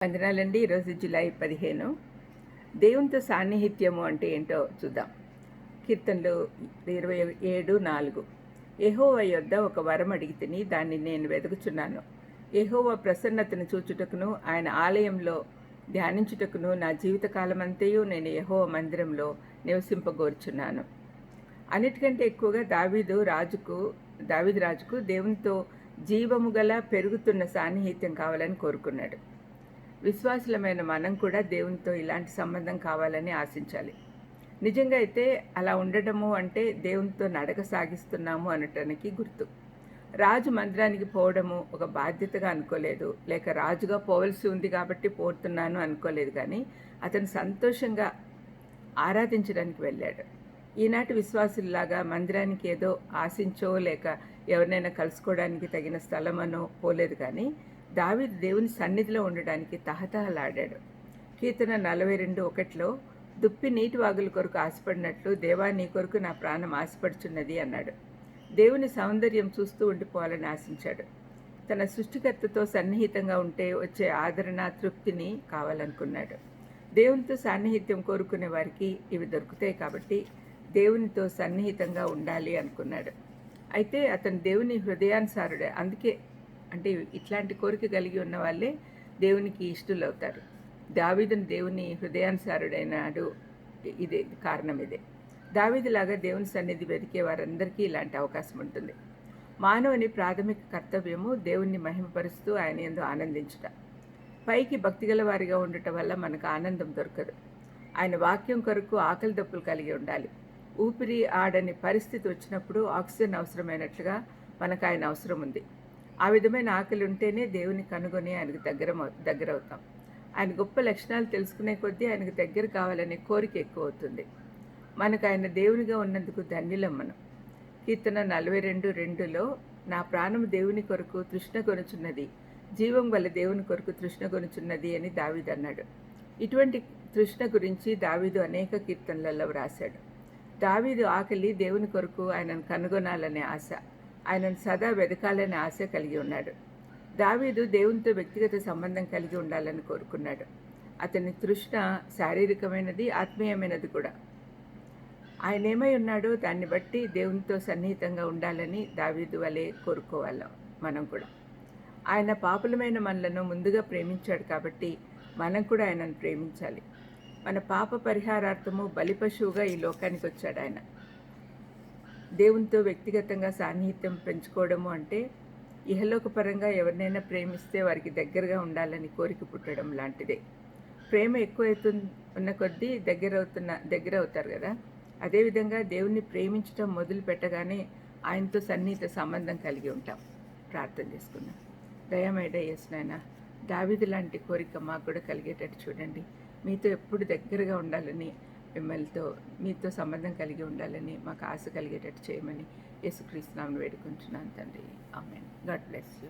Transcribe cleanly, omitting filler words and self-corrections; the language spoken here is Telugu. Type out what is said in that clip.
వందనాలండి. ఈరోజు జూలై 15. దేవునితో సాన్నిహిత్యము అంటే ఏంటో చూద్దాం. కీర్తనలు 27:4. యెహోవా యొద్ద ఒక వరం అడిగితిని, దాన్ని నేను వెతుకుచున్నాను. యెహోవా ప్రసన్నతను చూచుటకును ఆయన ఆలయంలో ధ్యానించుటకును నా జీవితకాలమంతయు నేను యెహోవా మందిరంలో నివసింపగోరుచున్నాను. అన్నిటికంటే ఎక్కువగా దావీదు రాజుకు దేవునితో జీవము గల పెరుగుతున్న సాన్నిహిత్యం కావాలని కోరుకున్నాడు. విశ్వాసులమైన మనం కూడా దేవునితో ఇలాంటి సంబంధం కావాలని ఆశించాలి. నిజంగా అయితే అలా ఉండటము అంటే దేవునితో నడక సాగిస్తున్నాము అనటానికి గుర్తు. రాజు మందిరానికి పోవడము ఒక బాధ్యతగా అనుకోలేదు, లేక రాజుగా పోవలసి ఉంది కాబట్టి పోతున్నాను అనుకోలేదు. కానీ అతను సంతోషంగా ఆరాధించడానికి వెళ్ళాడు. ఈనాటి విశ్వాసుల్లాగా మందిరానికి ఏదో ఆశించో లేక ఎవరినైనా కలుసుకోవడానికి తగిన స్థలమనో పోలేదు. కానీ దావీదు దేవుని సన్నిధిలో ఉండడానికి తహతహలాడాడు. కీర్తన 42:1 దుప్పి నీటి వాగుల కొరకు ఆశపడినట్లు దేవా నీ కొరకు నా ప్రాణం ఆశపడుచున్నది అన్నాడు. దేవుని సౌందర్యం చూస్తూ ఉండిపోవాలని ఆశించాడు. తన సృష్టికర్తతో సన్నిహితంగా ఉంటే వచ్చే ఆదరణ, తృప్తిని కావాలనుకున్నాడు. దేవునితో సాన్నిహిత్యం కోరుకునే వారికి ఇవి దొరుకుతాయి కాబట్టి దేవునితో సన్నిహితంగా ఉండాలి అనుకున్నాడు. అయితే అతను దేవుని హృదయానుసారుడే. అందుకే అంటే ఇట్లాంటి కోరిక కలిగి ఉన్న వాళ్ళే దేవునికి ఇష్టలవుతారు. దావీదును దేవుని హృదయానుసారుడైనాడు. ఇదే కారణం. ఇదే దావీదులాగా దేవుని సన్నిధి వెతికే వారందరికీ ఇలాంటి అవకాశం ఉంటుంది. మానవుని ప్రాథమిక కర్తవ్యము దేవుణ్ణి మహిమపరుస్తూ ఆయన యందు ఆనందించుట. పైకి భక్తిగల వారిగా ఉండటం వల్ల మనకు ఆనందం దొరకదు. ఆయన వాక్యం కొరకు ఆకలి దప్పులు కలిగి ఉండాలి. ఊపిరి ఆడని పరిస్థితి వచ్చినప్పుడు ఆక్సిజన్ అవసరమైనట్లుగా మనకు ఆయన అవసరం ఉంది. ఆ విధమైన ఆకలి ఉంటేనే దేవుని కనుగొని ఆయనకు దగ్గరవుతాం. ఆయన గొప్ప లక్షణాలు తెలుసుకునే కొద్దీ ఆయనకు దగ్గర కావాలనే కోరిక ఎక్కువ అవుతుంది. మనకు ఆయన దేవునిగా ఉన్నందుకు ధన్యులం మనం. కీర్తన 42:2 నా ప్రాణము దేవుని కొరకు తృష్ణ కొనుచున్నది, జీవం వల్ల దేవుని కొరకు తృష్ణ కొనుచున్నది అని దావీదు అన్నాడు. ఇటువంటి తృష్ణ గురించి దావీదు అనేక కీర్తనలలో వ్రాశాడు. దావీదు ఆకలి దేవుని కొరకు ఆయనను కనుగొనాలనే ఆశ, ఆయనను సదా వెదకాలనే ఆశ కలిగి ఉన్నాడు. దావీదు దేవునితో వ్యక్తిగత సంబంధం కలిగి ఉండాలని కోరుకున్నాడు. అతని తృష్ణ శారీరకమైనది, ఆత్మీయమైనది కూడా. ఆయన ఏమై ఉన్నాడో దాన్ని బట్టి దేవునితో సన్నిహితంగా ఉండాలని దావీదు వలె కోరుకోవాలం మనం కూడా. ఆయన పాపులమైన మనలను ముందుగా ప్రేమించాడు కాబట్టి మనం కూడా ఆయనను ప్రేమించాలి. మన పాప పరిహారార్థము బలిపశువుగా ఈ లోకానికి వచ్చాడు ఆయన. దేవునితో వ్యక్తిగతంగా సాన్నిహిత్యం పెంచుకోవడము అంటే ఇహలోకపరంగా ఎవరినైనా ప్రేమిస్తే వారికి దగ్గరగా ఉండాలని కోరిక పుట్టడం లాంటిదే. ప్రేమ ఎక్కువైతున్న కొద్దీ దగ్గర అవుతారు కదా. అదేవిధంగా దేవుణ్ణి ప్రేమించడం మొదలు పెట్టగానే ఆయనతో సన్నిహిత సంబంధం కలిగి ఉంటాం. ప్రార్థన చేసుకున్నాం. దయమేడ యేసునాయనా, దావీదు లాంటి కోరిక మాకు కూడా కలిగేటట్టు చూడండి. మీతో ఎప్పుడు దగ్గరగా ఉండాలని, మీతో సంబంధం కలిగి ఉండాలని మాకు ఆశ కలిగేటట్టు చేయమని యేసుక్రీస్తు నామమున వేడుకుంటున్నాను తండ్రి. ఆమేన్. God bless you.